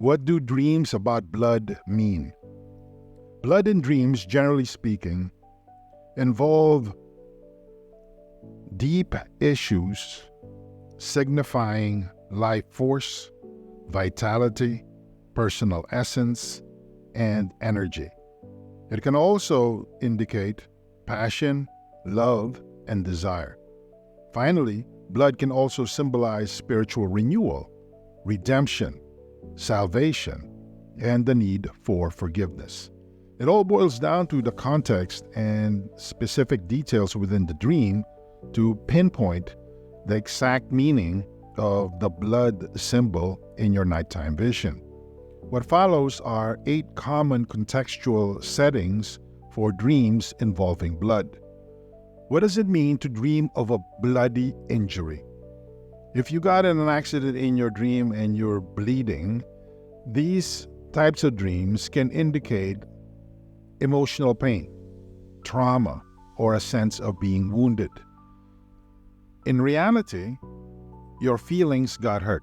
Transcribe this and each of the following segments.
What do dreams about blood mean? Blood in dreams, generally speaking, involve deep issues signifying life force, vitality, personal essence, and energy. It can also indicate passion, love, and desire. Finally, blood can also symbolize spiritual renewal, redemption, salvation, and the need for forgiveness. It all boils down to the context and specific details within the dream to pinpoint the exact meaning of the blood symbol in your nighttime vision. What follows are 8 common contextual settings for dreams involving blood. What does it mean to dream of a bloody injury? If you got in an accident in your dream and you're bleeding, these types of dreams can indicate emotional pain, trauma, or a sense of being wounded. In reality, your feelings got hurt.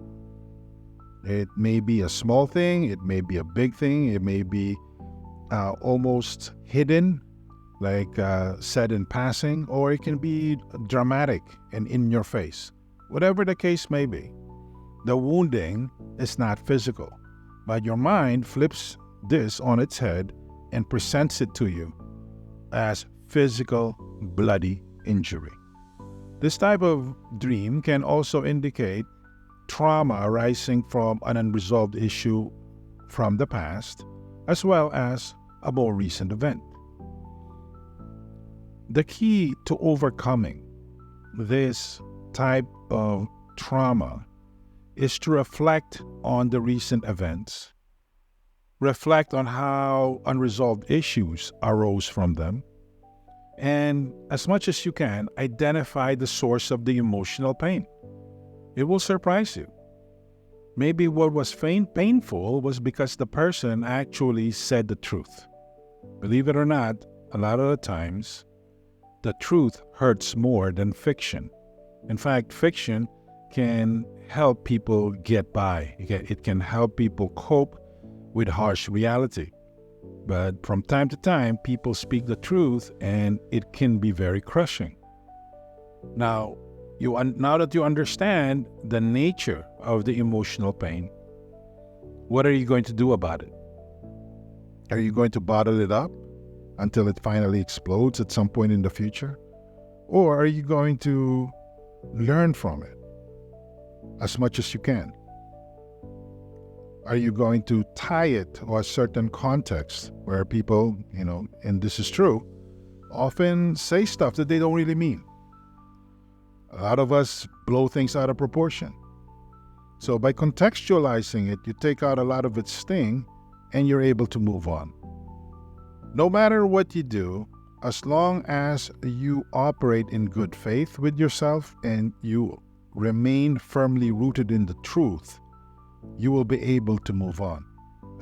It may be a small thing, it may be a big thing, it may be almost hidden, like said in passing, or it can be dramatic and in your face. Whatever the case may be, the wounding is not physical, but your mind flips this on its head and presents it to you as physical bloody injury. This type of dream can also indicate trauma arising from an unresolved issue from the past, as well as a more recent event. The key to overcoming this type of trauma is to reflect on the recent events, reflect on how unresolved issues arose from them, and as much as you can, identify the source of the emotional pain. It will surprise you. Maybe what was painful was because the person actually said the truth. Believe it or not, a lot of the times, the truth hurts more than fiction. In fact, fiction can help people get by. It can help people cope with harsh reality. But from time to time, people speak the truth and it can be very crushing. Now that you understand the nature of the emotional pain, what are you going to do about it? Are you going to bottle it up until it finally explodes at some point in the future? Or are you going to learn from it as much as you can? Are you going to tie it to a certain context where people, and this is true, often say stuff that they don't really mean? A lot of us blow things out of proportion. So by contextualizing it, you take out a lot of its sting and you're able to move on. No matter what you do, as long as you operate in good faith with yourself and you remain firmly rooted in the truth, you will be able to move on.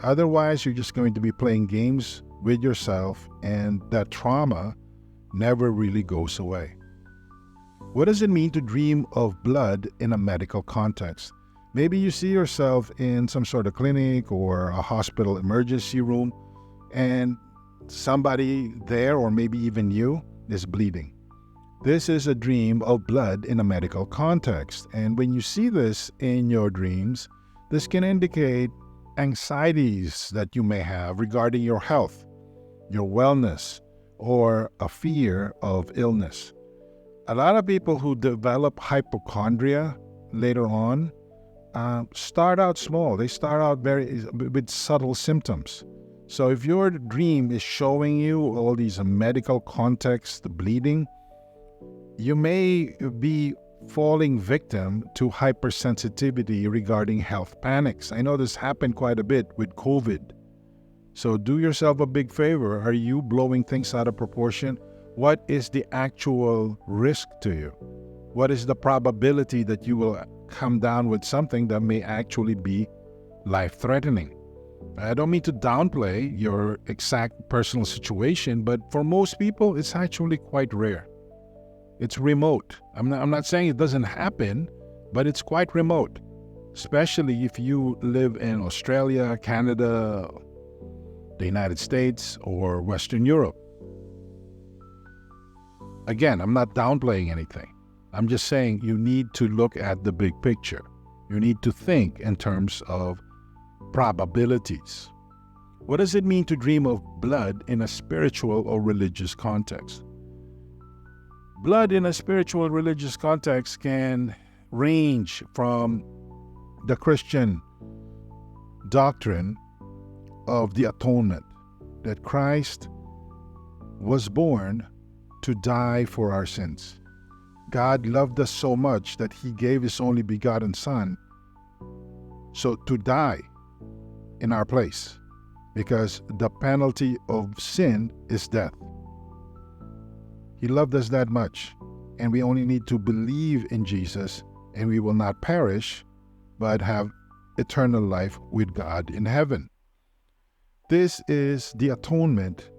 Otherwise, you're just going to be playing games with yourself and that trauma never really goes away. What does it mean to dream of blood in a medical context? Maybe you see yourself in some sort of clinic or a hospital emergency room and somebody there, or maybe even you, is bleeding. This is a dream of blood in a medical context. And when you see this in your dreams, this can indicate anxieties that you may have regarding your health, your wellness, or a fear of illness. A lot of people who develop hypochondria later on start out small. They start out with subtle symptoms. So if your dream is showing you all these medical context bleeding, you may be falling victim to hypersensitivity regarding health panics. I know this happened quite a bit with COVID. So do yourself a big favor. Are you blowing things out of proportion? What is the actual risk to you? What is the probability that you will come down with something that may actually be life-threatening? I don't mean to downplay your exact personal situation, but for most people, it's actually quite rare. It's remote. I'm not saying it doesn't happen, but it's quite remote. especially if you live in Australia, Canada, the United States, or Western Europe. Again, I'm not downplaying anything. I'm just saying you need to look at the big picture. You need to think in terms of probabilities. What does it mean to dream of blood in a spiritual or religious context? Blood in a spiritual or religious context can range from the Christian doctrine of the atonement, that Christ was born to die for our sins. God loved us so much that He gave His only begotten Son so to die in our place, because the penalty of sin is death. He loved us that much, and we only need to believe in Jesus, and we will not perish, but have eternal life with God in heaven. This is the atonement,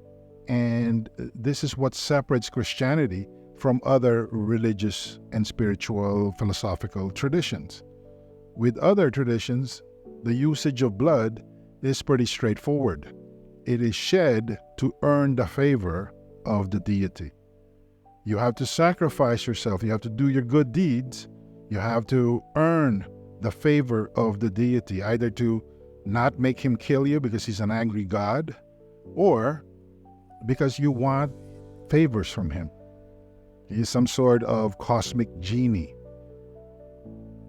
and this is what separates Christianity from other religious and spiritual philosophical traditions. With other traditions, the usage of blood is pretty straightforward. It is shed to earn the favor of the deity. You have to sacrifice yourself. You have to do your good deeds. You have to earn the favor of the deity, either to not make him kill you because he's an angry God, or because you want favors from him. He is some sort of cosmic genie,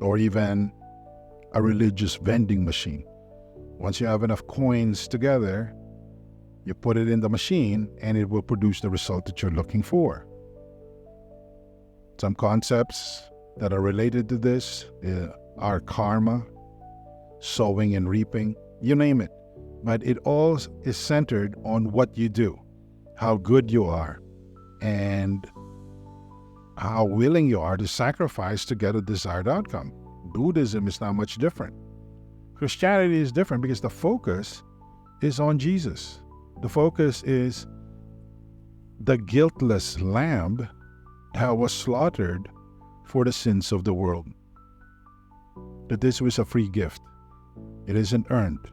or even a religious vending machine. Once you have enough coins together, you put it in the machine and it will produce the result that you're looking for. Some concepts that are related to this are karma, sowing and reaping, you name it. But it all is centered on what you do, how good you are, and how willing you are to sacrifice to get a desired outcome. Buddhism is not much different. Christianity is different because the focus is on Jesus. The focus is the guiltless lamb that was slaughtered for the sins of the world. That this was a free gift. It isn't earned.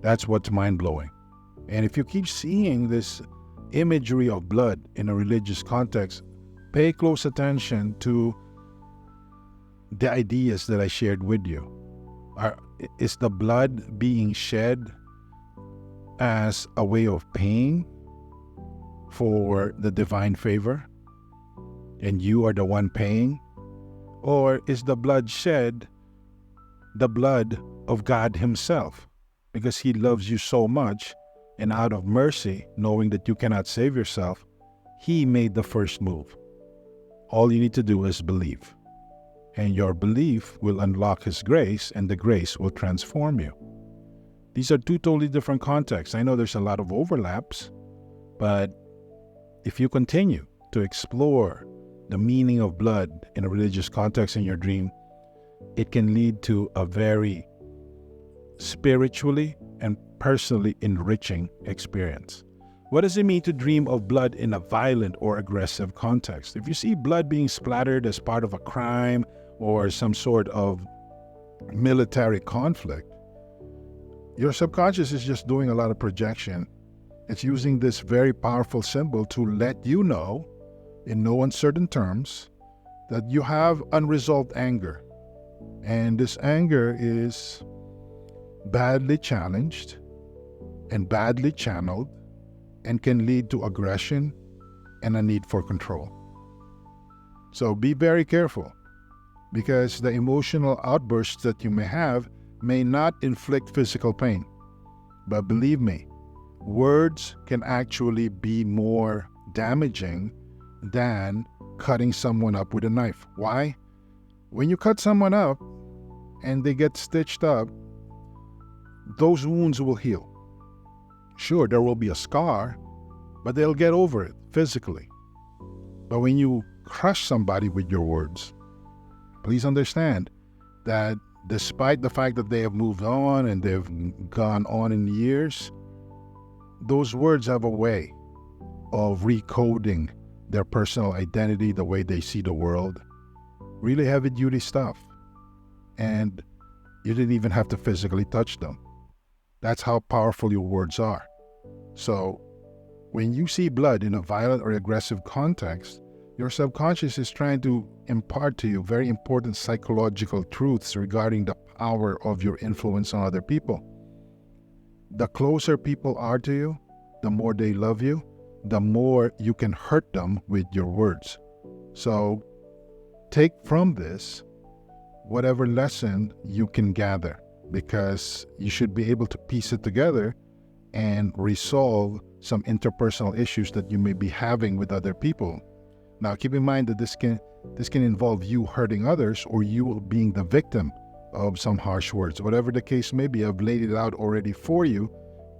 That's what's mind-blowing. And if you keep seeing this imagery of blood in a religious context, pay close attention to the ideas that I shared with you. Is the blood being shed as a way of paying for the divine favor, and you are the one paying? Or is the blood shed the blood of God Himself, because He loves you so much, and out of mercy, knowing that you cannot save yourself, He made the first move. All you need to do is believe, and your belief will unlock His grace, and the grace will transform you. These are two totally different contexts. I know there's a lot of overlaps, but if you continue to explore the meaning of blood in a religious context in your dream, it can lead to a very spiritually and personally enriching experience. What does it mean to dream of blood in a violent or aggressive context? If you see blood being splattered as part of a crime or some sort of military conflict, your subconscious is just doing a lot of projection. It's using this very powerful symbol to let you know, in no uncertain terms, that you have unresolved anger. And this anger is badly challenged and badly channeled, and can lead to aggression and a need for control. So be very careful, because the emotional outbursts that you may have may not inflict physical pain. But believe me, words can actually be more damaging than cutting someone up with a knife. Why? When you cut someone up and they get stitched up, those wounds will heal. Sure, there will be a scar, but they'll get over it physically. But when you crush somebody with your words, please understand that despite the fact that they have moved on and they've gone on in years, those words have a way of recoding their personal identity, the way they see the world. Really heavy-duty stuff. and you didn't even have to physically touch them. That's how powerful your words are. So when you see blood in a violent or aggressive context, your subconscious is trying to impart to you very important psychological truths regarding the power of your influence on other people. The closer people are to you, the more they love you, the more you can hurt them with your words. So take from this whatever lesson you can gather, because you should be able to piece it together and resolve some interpersonal issues that you may be having with other people. Now, keep in mind that this can involve you hurting others or you being the victim of some harsh words. Whatever the case may be, I've laid it out already for you,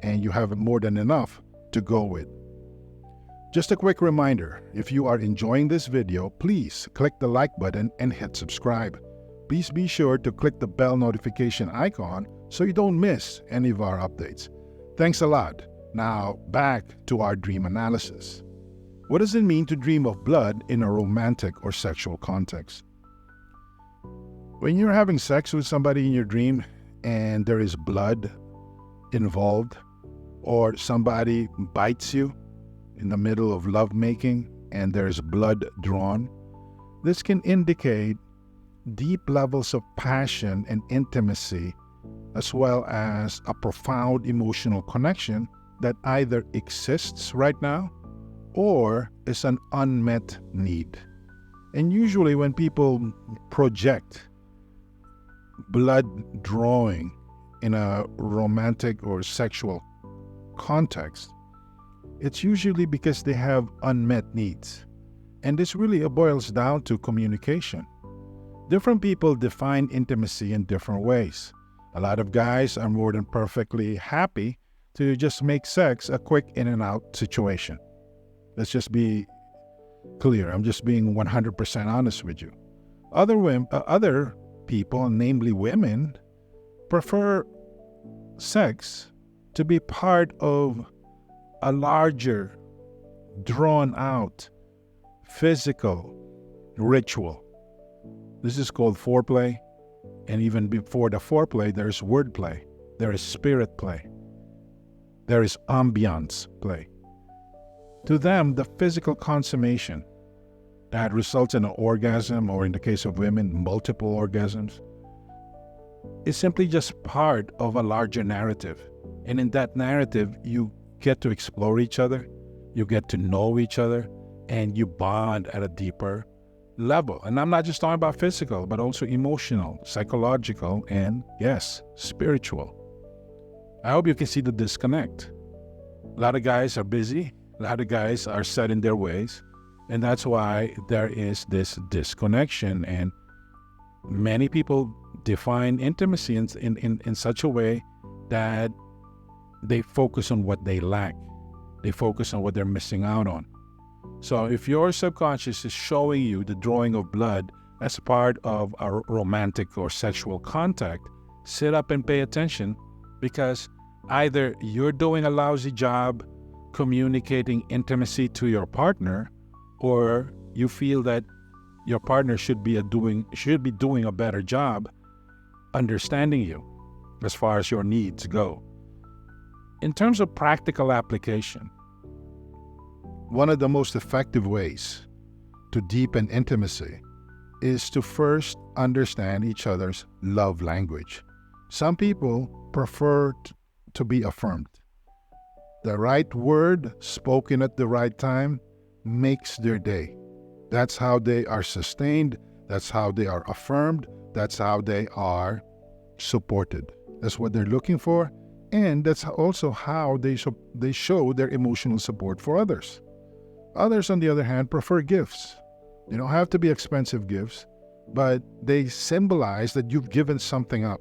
and you have more than enough to go with. Just a quick reminder, if you are enjoying this video, please click the like button and hit subscribe. Please be sure to click the bell notification icon so you don't miss any of our updates. Thanks a lot. Now, back to our dream analysis. What does it mean to dream of blood in a romantic or sexual context? When you're having sex with somebody in your dream and there is blood involved, or somebody bites you in the middle of lovemaking and there's blood drawn, this can indicate deep levels of passion and intimacy, as well as a profound emotional connection that either exists right now or is an unmet need. And usually when people project blood drawing in a romantic or sexual context, it's usually because they have unmet needs. And this really boils down to communication. Different people define intimacy in different ways. A lot of guys are more than perfectly happy to just make sex a quick in and out situation. Let's just be clear. I'm just being 100% honest with you. Other people, namely women, prefer sex to be part of a larger, drawn-out, physical ritual. This is called foreplay, and even before the foreplay, there's wordplay, there is spirit play, there is ambiance play. To them, the physical consummation that results in an orgasm, or in the case of women, multiple orgasms, is simply just part of a larger narrative. And in that narrative, you get to explore each other, you get to know each other, and you bond at a deeper level. And I'm not just talking about physical, but also emotional, psychological, and yes, spiritual. I hope you can see the disconnect. A lot of guys are busy, a lot of guys are set in their ways, and that's why there is this disconnection. And many people define intimacy in such a way that they focus on what they lack. They focus on what they're missing out on. So if your subconscious is showing you the drawing of blood as part of a romantic or sexual contact, sit up and pay attention, because either you're doing a lousy job communicating intimacy to your partner, or you feel that your partner should be doing a better job understanding you as far as your needs go. In terms of practical application, one of the most effective ways to deepen intimacy is to first understand each other's love language. Some people prefer to be affirmed. The right word spoken at the right time makes their day. That's how they are sustained. That's how they are affirmed. That's how they are supported. That's what they're looking for. And that's also how they show their emotional support for others. Others, on the other hand, prefer gifts. They don't have to be expensive gifts, but they symbolize that you've given something up.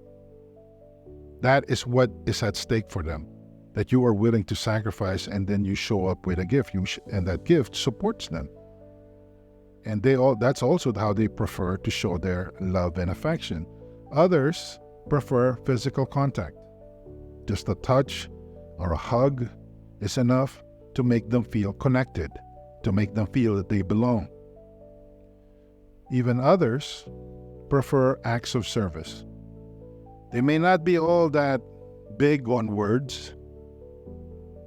That is what is at stake for them, that you are willing to sacrifice, and then you show up with a gift, and that gift supports them. And that's also how they prefer to show their love and affection. Others prefer physical contact. Just a touch or a hug is enough to make them feel connected, to make them feel that they belong. Even others prefer acts of service. They may not be all that big on words,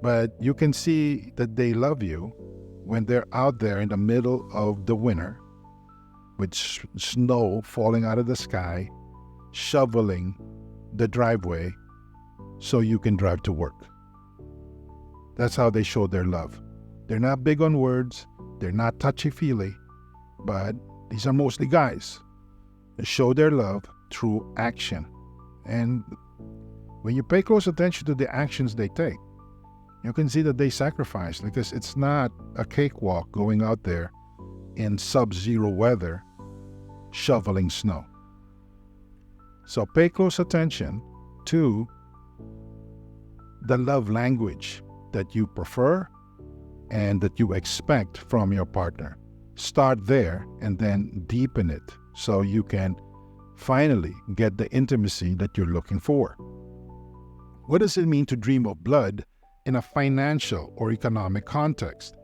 but you can see that they love you when they're out there in the middle of the winter with snow falling out of the sky, shoveling the driveway so you can drive to work. That's how they show their love. They're not big on words, they're not touchy-feely, but these are mostly guys. They show their love through action. And when you pay close attention to the actions they take, you can see that they sacrifice, because it's not a cakewalk going out there in sub-zero weather shoveling snow. So pay close attention to the love language that you prefer and that you expect from your partner. Start there and then deepen it so you can finally get the intimacy that you're looking for. What does it mean to dream of blood in a financial or economic context?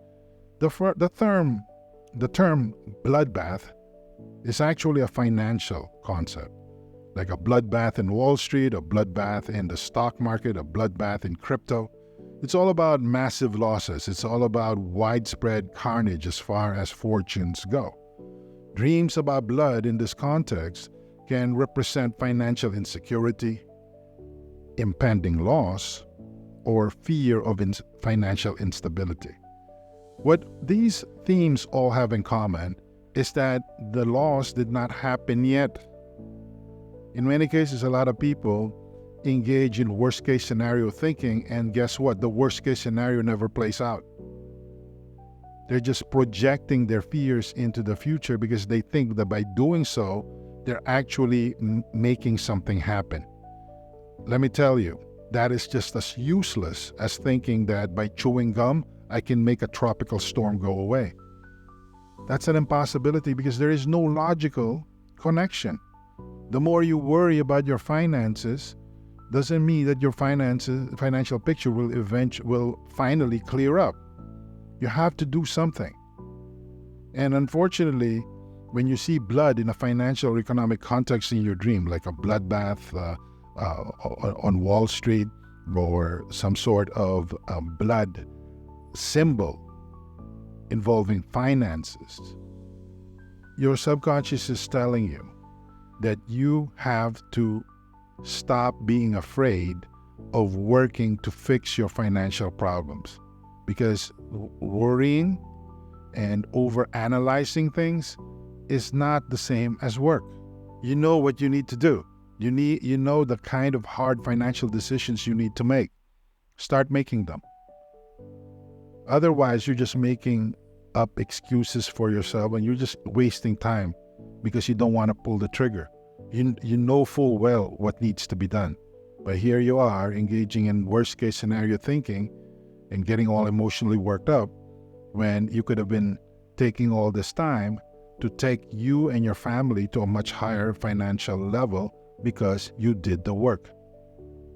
The term bloodbath is actually a financial concept, like a bloodbath in Wall Street, a bloodbath in the stock market, a bloodbath in crypto. It's all about massive losses. It's all about widespread carnage as far as fortunes go. Dreams about blood in this context can represent financial insecurity, impending loss, or fear of financial instability. What these themes all have in common is that the loss did not happen yet. In many cases, a lot of people engage in worst-case scenario thinking, and guess what? The worst-case scenario never plays out. They're just projecting their fears into the future because they think that by doing so, they're actually making something happen. Let me tell you, that is just as useless as thinking that by chewing gum, I can make a tropical storm go away. That's an impossibility because there is no logical connection. The more you worry about your finances, doesn't mean that your financial picture will finally clear up. You have to do something. And unfortunately, when you see blood in a financial or economic context in your dream, like a bloodbath on Wall Street or some sort of blood symbol involving finances, your subconscious is telling you that you have to stop being afraid of working to fix your financial problems, because worrying and over-analyzing things is not the same as work. You know what you need to do. You know the kind of hard financial decisions you need to make. Start making them. Otherwise, you're just making up excuses for yourself and you're just wasting time because you don't want to pull the trigger. You know full well what needs to be done. But here you are engaging in worst-case scenario thinking and getting all emotionally worked up when you could have been taking all this time to take you and your family to a much higher financial level because you did the work.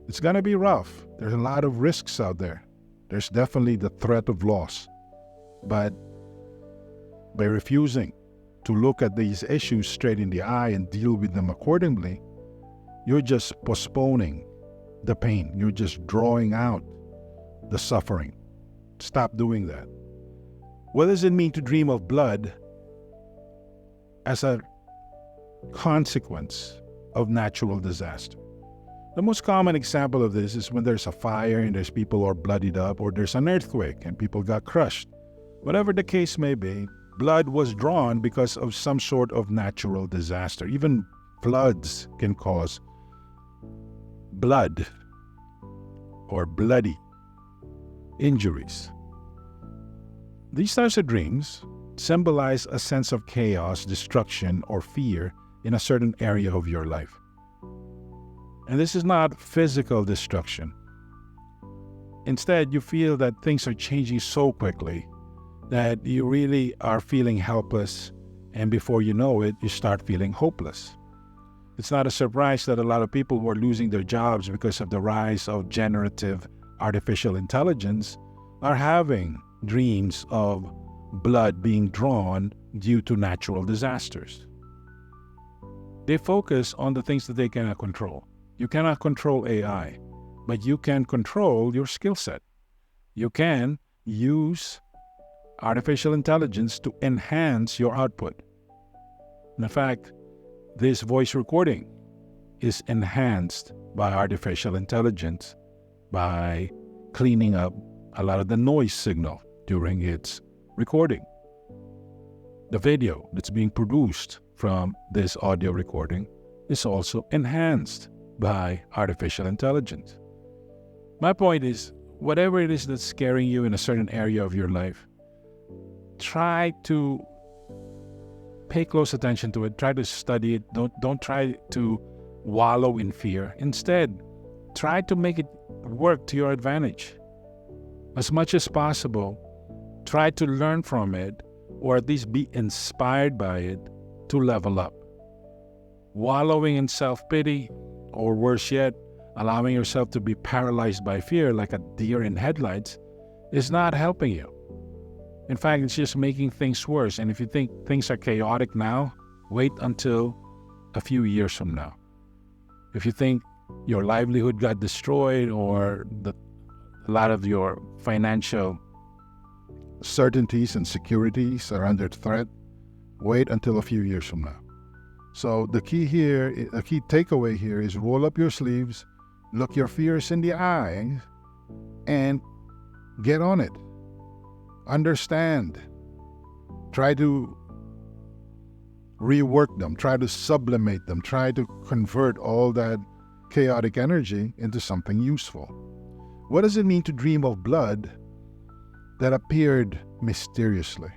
It's going to be rough. There's a lot of risks out there. There's definitely the threat of loss. But by refusing to look at these issues straight in the eye and deal with them accordingly, you're just postponing the pain. You're just drawing out the suffering. Stop doing that. What does it mean to dream of blood as a consequence of natural disaster? The most common example of this is when there's a fire and there's people who are bloodied up, or there's an earthquake and people got crushed. Whatever the case may be, blood was drawn because of some sort of natural disaster. Even floods can cause blood or bloody injuries. These types of dreams symbolize a sense of chaos, destruction, or fear in a certain area of your life. And this is not physical destruction. Instead, you feel that things are changing so quickly that you really are feeling helpless, and before you know it, you start feeling hopeless. It's not a surprise that a lot of people who are losing their jobs because of the rise of generative artificial intelligence are having dreams of blood being drawn due to natural disasters. They focus on the things that they cannot control. You cannot control AI, but you can control your skill set. You can use artificial intelligence to enhance your output. In fact, this voice recording is enhanced by artificial intelligence by cleaning up a lot of the noise signal during its recording. The video that's being produced from this audio recording is also enhanced by artificial intelligence. My point is, whatever it is that's scaring you in a certain area of your life, try to pay close attention to it. Try to study it. Don't try to wallow in fear. Instead, try to make it work to your advantage. As much as possible, try to learn from it, or at least be inspired by it to level up. Wallowing in self-pity, or worse yet, allowing yourself to be paralyzed by fear like a deer in headlights, is not helping you. In fact, it's just making things worse. And if you think things are chaotic now, wait until a few years from now. If you think your livelihood got destroyed or a lot of your financial certainties and securities are under threat, wait until a few years from now. So the key takeaway here is roll up your sleeves, look your fears in the eye, and get on it. Understand. Try to rework them. Try to sublimate them. Try to convert all that chaotic energy into something useful. What does it mean to dream of blood that appeared mysteriously?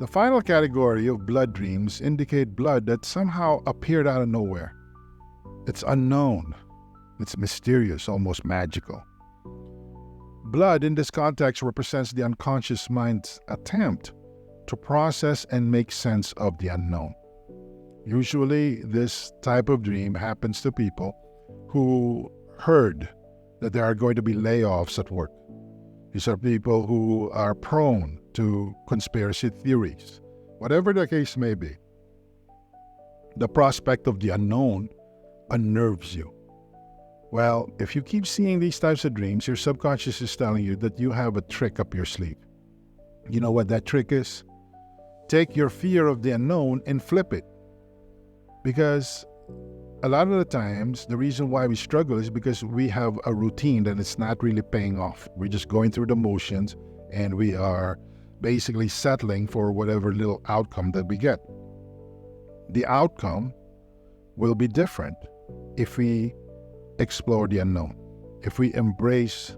The final category of blood dreams indicate blood that somehow appeared out of nowhere. It's unknown. It's mysterious, almost magical. Blood in this context represents the unconscious mind's attempt to process and make sense of the unknown. Usually, this type of dream happens to people who heard that there are going to be layoffs at work. These are people who are prone to conspiracy theories. Whatever the case may be, the prospect of the unknown unnerves you. Well, if you keep seeing these types of dreams, your subconscious is telling you that you have a trick up your sleeve. You know what that trick is? Take your fear of the unknown and flip it. Because a lot of the times, the reason why we struggle is because we have a routine that is not really paying off. We're just going through the motions and we are basically settling for whatever little outcome that we get. The outcome will be different if we explore the unknown, if we embrace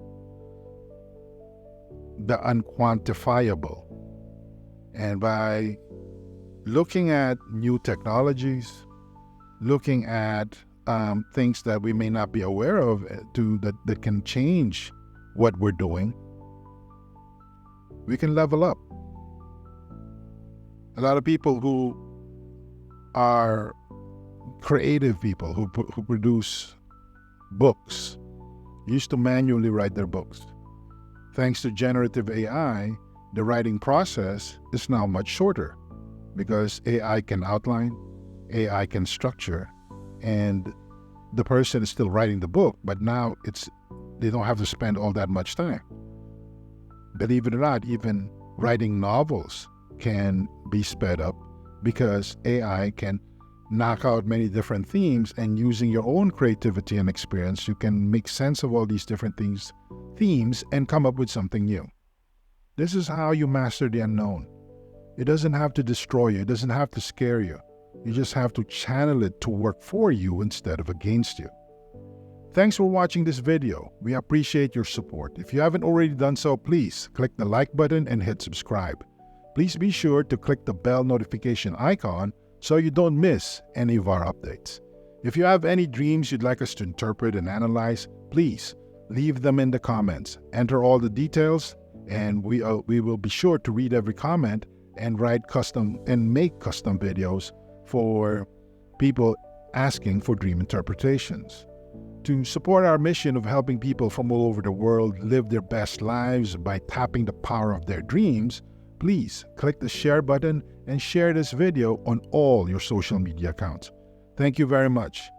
the unquantifiable. And by looking at new technologies, looking at things that we may not be aware of that can change what we're doing, we can level up. A lot of people who are creative people who produce books used to manually write their books. Thanks to generative AI, the writing process is now much shorter because AI can outline, AI can structure, and the person is still writing the book, but now they don't have to spend all that much time. Believe it or not, even writing novels can be sped up because AI can knock out many different themes, and using your own creativity and experience, you can make sense of all these different themes and come up with something new. This is how you master the unknown. It doesn't have to destroy you. It doesn't have to scare you. You just have to channel it to work for you instead of against you. Thanks for watching this video. We appreciate your support. If you haven't already done so, please click the like button and hit subscribe. Please be sure to click the bell notification icon so you don't miss any of our updates. If you have any dreams you'd like us to interpret and analyze, please leave them in the comments. Enter all the details, and we will be sure to read every comment and make custom videos for people asking for dream interpretations. To support our mission of helping people from all over the world live their best lives by tapping the power of their dreams, please click the share button and share this video on all your social media accounts. Thank you very much.